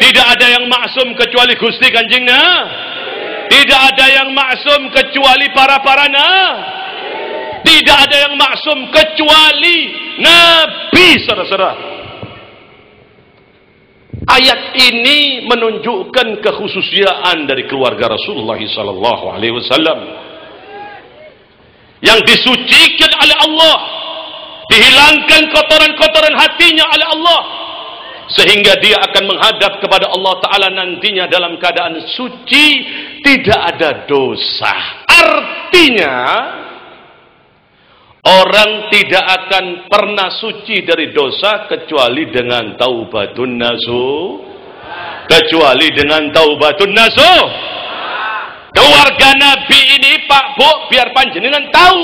Tidak ada yang maksum kecuali Gusti Kanjeng Tidak ada yang maksum kecuali para Tidak ada yang maksum kecuali Nabi, saudara-saudara. Ayat ini menunjukkan kekhususiaan dari keluarga Rasulullah SAW yang disucikan oleh Allah, dihilangkan kotoran-kotoran hatinya oleh Allah, sehingga dia akan menghadap kepada Allah Ta'ala nantinya dalam keadaan suci, tidak ada dosa. Artinya orang tidak akan pernah suci dari dosa kecuali dengan taubatun nasuh. Kecuali dengan taubatun nasuh. Keluarga Nabi ini, Pak Bu, biar panjenengan tahu,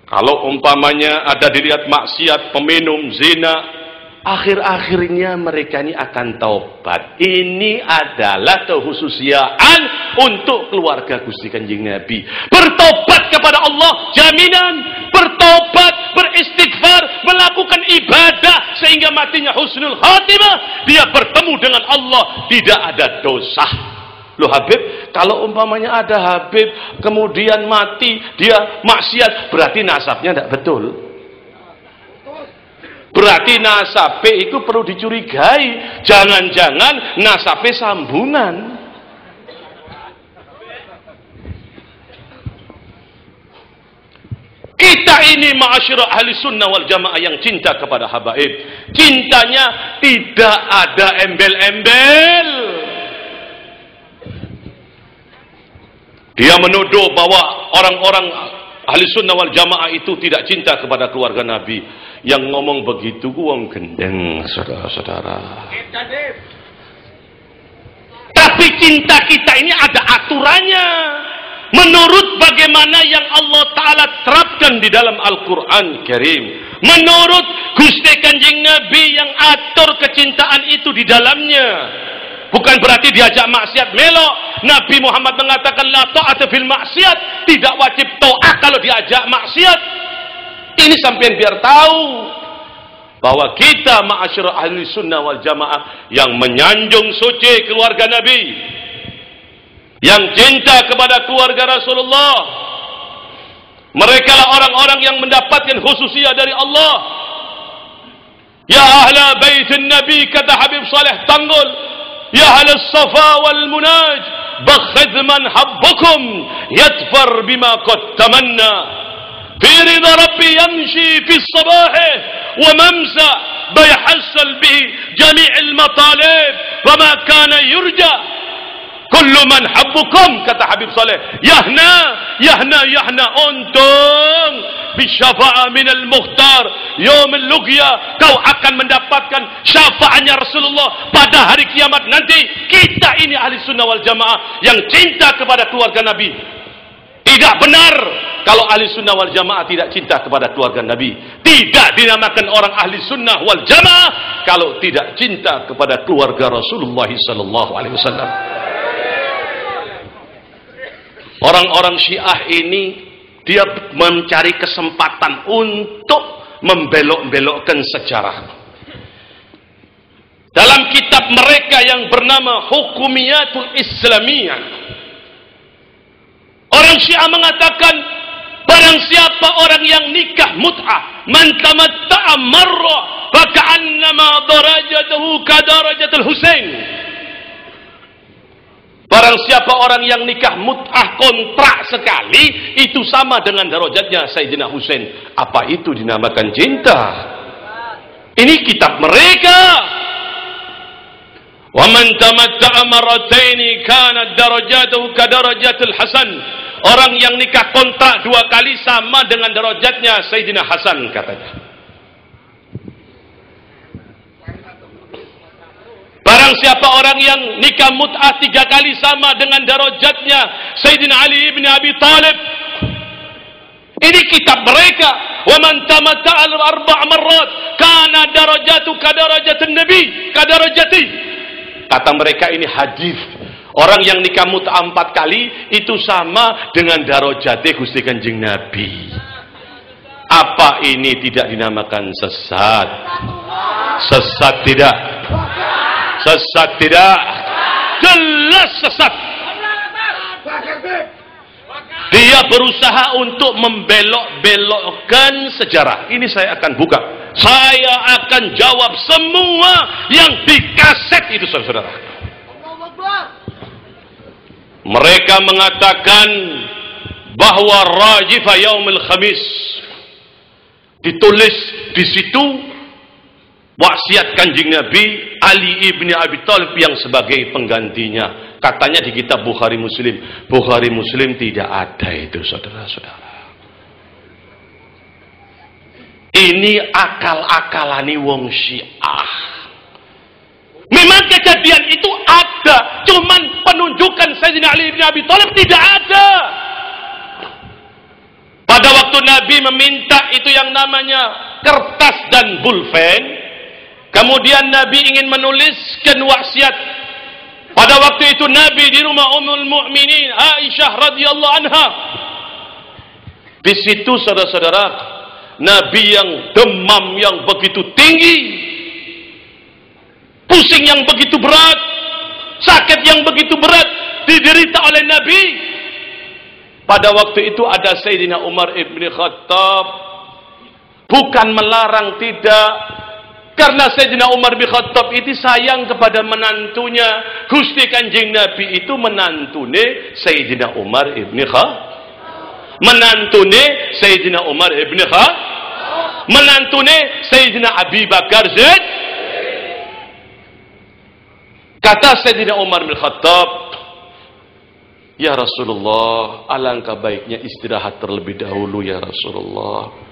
kalau umpamanya ada dilihat maksiat, peminum, zina, akhir-akhirnya mereka ini akan taubat. Ini adalah kekhususiaan untuk keluarga Gusti Kanjeng Nabi. Bertobat kepada Allah, jaminan. Bertobat, beristighfar, melakukan ibadah sehingga matinya husnul khatimah. Dia bertemu dengan Allah, tidak ada dosa. Loh Habib, kalau umpamanya ada Habib kemudian mati, dia maksiat, berarti nasabnya tidak betul. Berarti nasabe itu perlu dicurigai. Jangan-jangan nasabe sambungan. Kita ini ma'asyirah ahli sunnah wal jamaah yang cinta kepada habaib. Cintanya tidak ada embel-embel. Dia menuduh bahwa orang-orang ahli sunnah wal jamaah itu tidak cinta kepada keluarga Nabi. Yang ngomong begitu wong gendeng, saudara-saudara. Tapi cinta kita ini ada aturannya. Menurut bagaimana yang Allah Ta'ala terapkan di dalam Al-Quran Karim. Menurut Gusti Kanjeng Nabi yang atur kecintaan itu di dalamnya. Bukan berarti diajak maksiat melok. Nabi Muhammad mengatakan la ta'ata fil maksiat, tidak wajib taat kalau diajak maksiat. Ini sampean biar tahu bahwa kita ma'asyirah ahli sunnah wal jamaah yang menyanjung suci keluarga Nabi, yang cinta kepada keluarga Rasulullah. Mereka lah orang-orang yang mendapatkan khususiyah dari Allah. Ya ahla baitin Nabi, kata Habib Saleh Tanggul, ya ahla safa wal munaj, bakhid man habbukum yadfar bima qad tamanna fi ridha rabbi yamshi fi sabahi wa mamsa bayhassal bihi jami'il matalib wa ma kana yurja kullu man habbukum, kata Habib Saleh, yahna untung bisyafa'a minal mukhtar yaumil lughya, kau akan mendapatkan syafaatnya Rasulullah pada hari kiamat nanti. Kita ini ahli sunnah wal jamaah yang cinta kepada keluarga Nabi. Tidak benar kalau ahli sunnah wal jamaah tidak cinta kepada keluarga Nabi. Tidak dinamakan orang ahli sunnah wal jamaah kalau tidak cinta kepada keluarga Rasulullah sallallahu alaihi wasallam. Orang-orang Syiah ini dia mencari kesempatan untuk membelok-belokkan sejarah. Dalam kitab mereka yang bernama Hukumiyatul Islamiyah, orang Syiah mengatakan barang siapa orang yang nikah mut'ah, man tamatta'a marra fa ka'annama darajatuhu ka darajatul Husain. Barang siapa orang yang nikah mut'ah kontrak sekali, itu sama dengan derajatnya Sayyidina Husain. Apa itu dinamakan cinta? Ini kitab mereka. Wa man tamatta'a marrataini kanat darajatuhu ka darajatil Hasan. Orang yang nikah kontrak 2 kali sama dengan derajatnya Sayyidina Hasan, katanya. Barang siapa orang yang nikah mut'ah 3 kali sama dengan darajatnya Sayyidina Ali ibn Abi Talib. Ini kitab mereka. Wa man tamatta'a 4 marrat kana darajatu ka darajatin Nabi, ka darajati. Kata mereka ini hadis. Orang yang nikah mut'ah 4 kali itu sama dengan darajate Gusti Kanjeng Nabi. Apa ini tidak dinamakan sesat? Sesat tidak? Sesat tidak? Jelas sesat. Dia berusaha untuk membelok-belokkan sejarah. Ini saya akan buka. Saya akan jawab semua yang di kaset itu, saudara-saudara. Mereka mengatakan bahwa Rajifa Yaumil Khamis ditulis di situ wasiat Kanjeng Nabi Ali ibni Abi Thalib yang sebagai penggantinya. Katanya di kitab Bukhari Muslim. Bukhari Muslim tidak ada itu, saudara-saudara. Ini akal-akalani wong Syiah. Memang kejadian itu ada, cuman penunjukan Sayyidina Ali bin Abi Thalib tidak ada. Pada waktu Nabi meminta itu yang namanya kertas dan pulpen, kemudian Nabi ingin menuliskan wasiat. Pada waktu itu Nabi di rumah Ummul Mukminin Aisyah radhiyallahu anha. Di situ, saudara-saudara, Nabi yang demam yang begitu tinggi, pusing yang begitu berat, sakit yang begitu berat diderita oleh Nabi. Pada waktu itu ada Sayyidina Umar ibn Khattab. Bukan melarang, tidak. Karena Sayyidina Umar bin Khattab itu sayang kepada menantunya. Gusti Kanjeng Nabi itu menantune Sayyidina Umar ibn Khattab. Menantune Sayyidina Umar ibn Khattab. Menantune Sayyidina Abi Bakar Zaid. Kata Sayyidina Umar bin Khattab, ya Rasulullah, alangkah baiknya istirahat terlebih dahulu ya Rasulullah.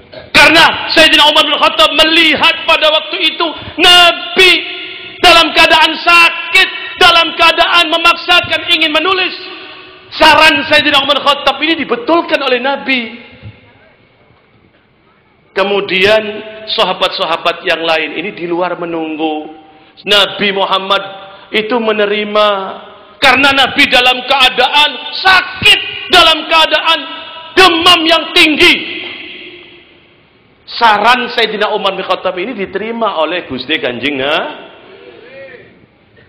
Karena Sayyidina Umar bin Khattab melihat pada waktu itu Nabi dalam keadaan sakit, dalam keadaan memaksakan ingin menulis. Saran Sayyidina Umar bin Khattab ini dibetulkan oleh Nabi. Kemudian sahabat-sahabat yang lain ini di luar menunggu. Nabi Muhammad itu menerima. Karena Nabi dalam keadaan sakit, dalam keadaan demam yang tinggi. Saran Sayyidina Umar bin Khattab ini diterima oleh Gusti Kanjeng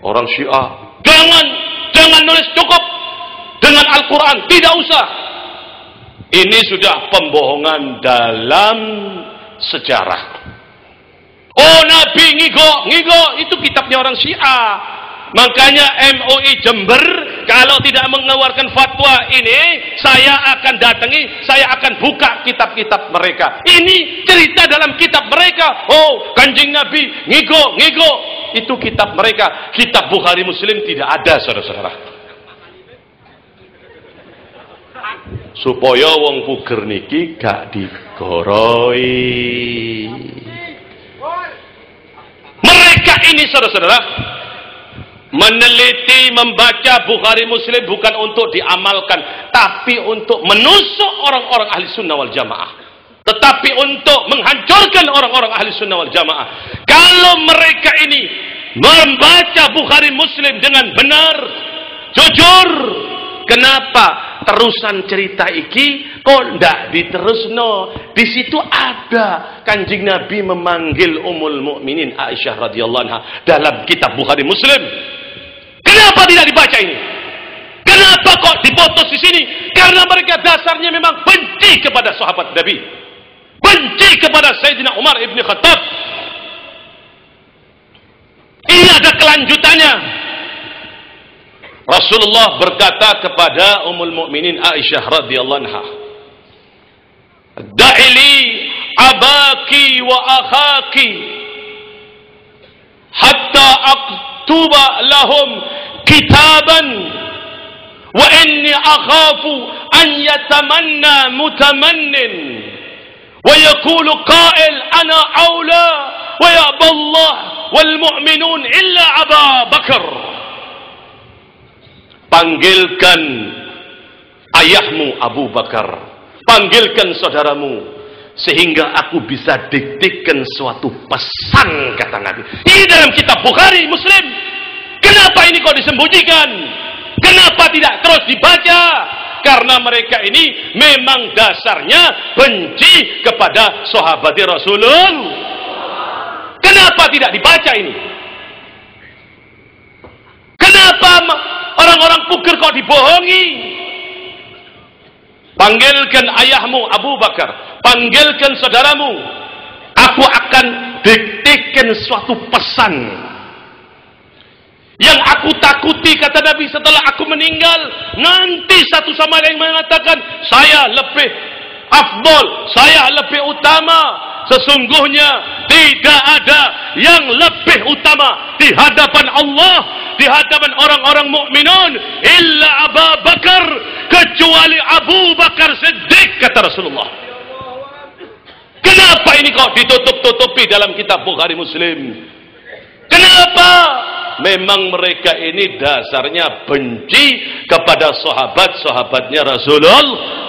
orang Syiah. Jangan nulis, cukup dengan Al-Quran, tidak usah. Ini sudah pembohongan dalam sejarah. Oh, Nabi ngigo, itu kitabnya orang Syiah. Makanya MUI Jember kalau tidak mengeluarkan fatwa ini, saya akan datangi, saya akan buka kitab-kitab mereka. Ini cerita dalam kitab mereka. Oh, Kanjeng Nabi ngigo, itu kitab mereka. Kitab Bukhari Muslim tidak ada, saudara-saudara. Supaya wong puger niki gak digoroi. Mereka ini, saudara-saudara, meneliti, membaca Bukhari Muslim bukan untuk diamalkan, tapi untuk menusuk orang-orang ahli sunnah wal jamaah, tetapi untuk menghancurkan orang-orang ahli sunnah wal jamaah. Kalau mereka ini membaca Bukhari Muslim dengan benar, jujur, kenapa terusan cerita iki kok ndak diterusno? Di situ ada Kanjeng Nabi memanggil Ummul Mukminin Aisyah radhiyallahu anha dalam kitab Bukhari Muslim. Kenapa tidak dibaca ini? Kenapa kok dipotong di sini? Karena mereka dasarnya memang benci kepada sahabat Nabi, benci kepada Sayyidina Umar ibn Khattab. Ini ada kelanjutannya. Rasulullah berkata kepada Ummul Mukminin Aisyah radhiyallahu anha, "Da'ili abaki wa akhaki hatta aktuba lahum kitaban wa inni akhafu an yatamanna mutamannin wa yaqulu qa'il ana aula wa ya'ba Allah wal mu'minun illa Aba Bakar." Panggilkan ayahmu Abu Bakar, panggilkan saudaramu, sehingga aku bisa diktikan suatu pesan, kata Nabi. Ini dalam kitab Bukhari Muslim. Kenapa ini kok disembunyikan? Kenapa tidak terus dibaca? Karena mereka ini memang dasarnya benci kepada sahabat Rasulullah. Kenapa tidak dibaca ini? kok dibohongi? Panggilkan ayahmu Abu Bakar, panggilkan saudaramu. Aku akan diktekan suatu pesan yang aku takuti, kata Nabi, setelah aku meninggal, nanti satu sama lain mengatakan, saya lebih afdol, saya lebih utama. Sesungguhnya tidak ada yang lebih utama di hadapan Allah, di hadapan orang-orang mukminun, illa Abu Bakar, kecuali Abu Bakar Siddiq, kata Rasulullah. Kenapa ini kok ditutup-tutupi dalam kitab Bukhari Muslim? Kenapa? Memang mereka ini dasarnya benci kepada sahabat-sahabatnya Rasulullah